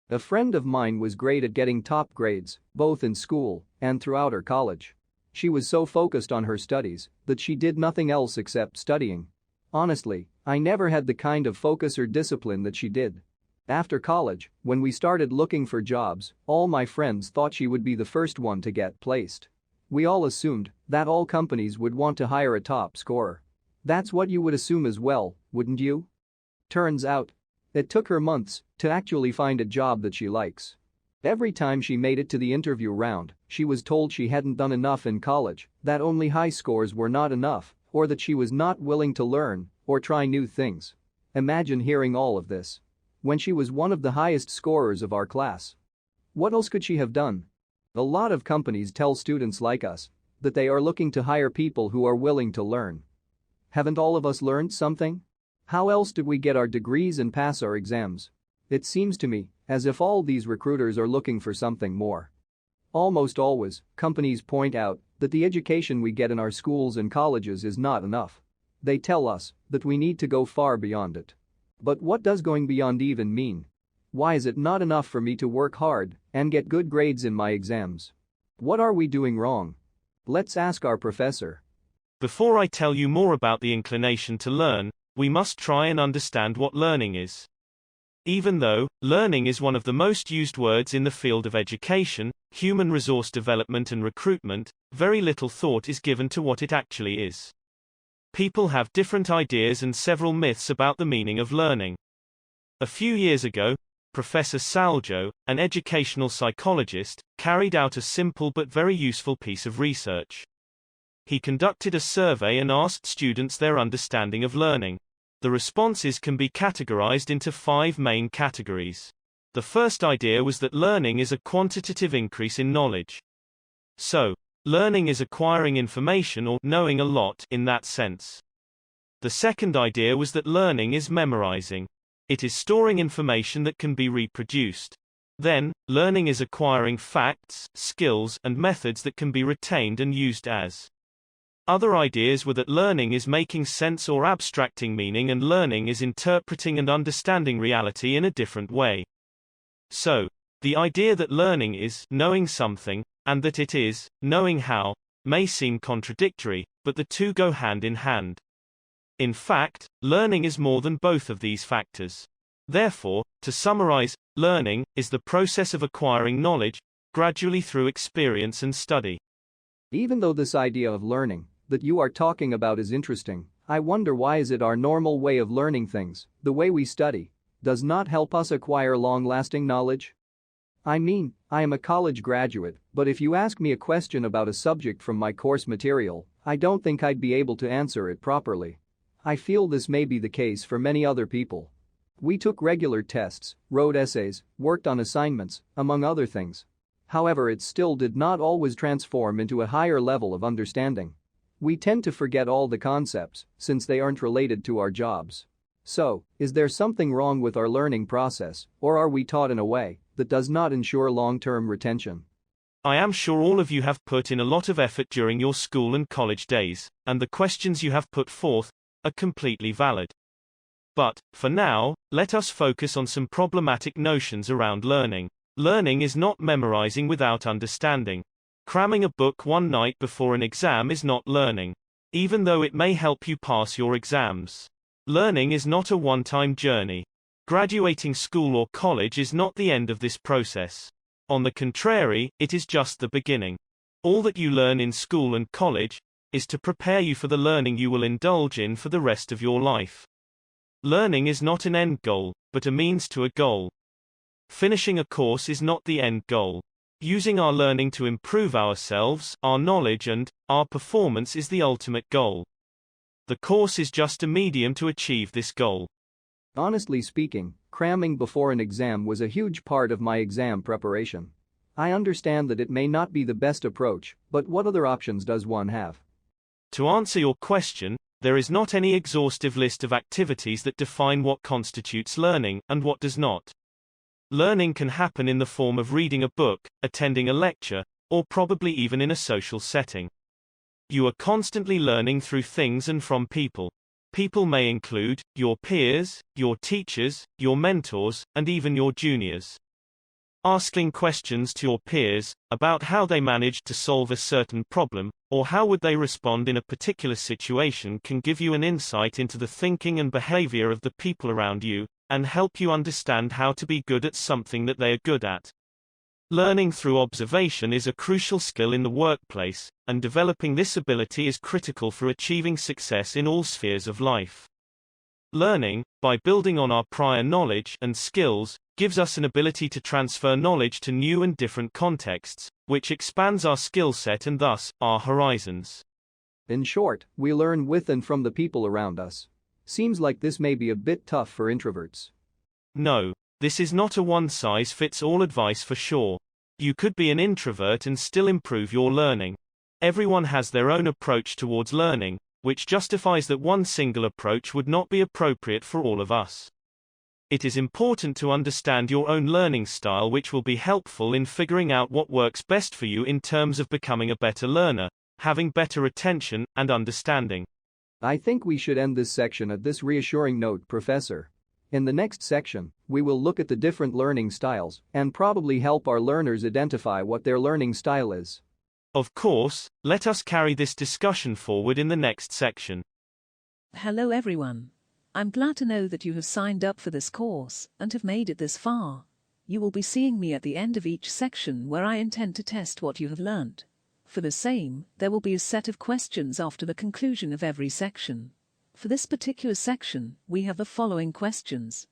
A friend of mine was great at getting top grades, both in school and throughout her college. She was so focused on her studies that she did nothing else except studying. Honestly, I never had the kind of focus or discipline that she did. After college, when we started looking for jobs, all my friends thought she would be the first one to get placed. We all assumed that all companies would want to hire a top scorer. That's what you would assume as well, wouldn't you? Turns out, it took her months to actually find a job that she likes. Every time she made it to the interview round, she was told she hadn't done enough in college, that only high scores were not enough, or that she was not willing to learn or try new things. Imagine hearing all of this when she was one of the highest scorers of our class. What else could she have done? A lot of companies tell students like us that they are looking to hire people who are willing to learn. Haven't all of us learned something? How else did we get our degrees and pass our exams? It seems to me as if all these recruiters are looking for something more. Almost always, companies point out that the education we get in our schools and colleges is not enough. They tell us that we need to go far beyond it. But what does going beyond even mean? Why is it not enough for me to work hard and get good grades in my exams? What are we doing wrong? Let's ask our professor. Before I tell you more about the inclination to learn, we must try and understand what learning is. Even though learning is one of the most used words in the field of education, human resource development and recruitment, very little thought is given to what it actually is. People have different ideas and several myths about the meaning of learning. A few years ago, Professor Saljo, an educational psychologist, carried out a simple but very useful piece of research. He conducted a survey and asked students their understanding of learning. The responses can be categorized into 5 main categories. The first idea was that learning is a quantitative increase in knowledge. So, learning is acquiring information or knowing a lot in that sense. The second idea was that learning is memorizing. It is storing information that can be reproduced. Then, learning is acquiring facts, skills, and methods that can be retained and used as. Other ideas were that learning is making sense or abstracting meaning, and learning is interpreting and understanding reality in a different way. So, the idea that learning is knowing something, and that it is knowing how, may seem contradictory, but the two go hand in hand. In fact, learning is more than both of these factors. Therefore, to summarize, learning is the process of acquiring knowledge, gradually through experience and study. Even though this idea of learning that you are talking about is interesting, I wonder why is it our normal way of learning things, the way we study, does not help us acquire long-lasting knowledge? I mean, I am a college graduate, but if you ask me a question about a subject from my course material, I don't think I'd be able to answer it properly. I feel this may be the case for many other people. We took regular tests, wrote essays, worked on assignments, among other things. However, it still did not always transform into a higher level of understanding. We tend to forget all the concepts since they aren't related to our jobs. So, is there something wrong with our learning process, or are we taught in a way that does not ensure long-term retention? I am sure all of you have put in a lot of effort during your school and college days, and the questions you have put forth are completely valid. But, for now, let us focus on some problematic notions around learning. Learning is not memorizing without understanding. Cramming a book one night before an exam is not learning, even though it may help you pass your exams. Learning is not a one-time journey. Graduating school or college is not the end of this process. On the contrary, it is just the beginning. All that you learn in school and college is to prepare you for the learning you will indulge in for the rest of your life. Learning is not an end goal, but a means to a goal. Finishing a course is not the end goal. Using our learning to improve ourselves, our knowledge, and our performance is the ultimate goal. The course is just a medium to achieve this goal. Honestly speaking, cramming before an exam was a huge part of my exam preparation. I understand that it may not be the best approach, but what other options does one have? To answer your question, there is not any exhaustive list of activities that define what constitutes learning and what does not. Learning can happen in the form of reading a book, attending a lecture, or probably even in a social setting. You are constantly learning through things and from people. People may include your peers, your teachers, your mentors, and even your juniors. Asking questions to your peers about how they managed to solve a certain problem, or how would they respond in a particular situation, can give you an insight into the thinking and behavior of the people around you, and help you understand how to be good at something that they are good at. Learning through observation is a crucial skill in the workplace, and developing this ability is critical for achieving success in all spheres of life. Learning, by building on our prior knowledge and skills, gives us an ability to transfer knowledge to new and different contexts, which expands our skill set and thus, our horizons. In short, we learn with and from the people around us. Seems like this may be a bit tough for introverts. No, this is not a one-size-fits-all advice for sure. You could be an introvert and still improve your learning. Everyone has their own approach towards learning, which justifies that one single approach would not be appropriate for all of us. It is important to understand your own learning style, which will be helpful in figuring out what works best for you in terms of becoming a better learner, having better retention, and understanding. I think we should end this section at this reassuring note, Professor. In the next section, we will look at the different learning styles and probably help our learners identify what their learning style is. Of course, let us carry this discussion forward in the next section. Hello everyone. I'm glad to know that you have signed up for this course and have made it this far. You will be seeing me at the end of each section, where I intend to test what you have learned. For the same, there will be a set of questions after the conclusion of every section. For this particular section, we have the following questions.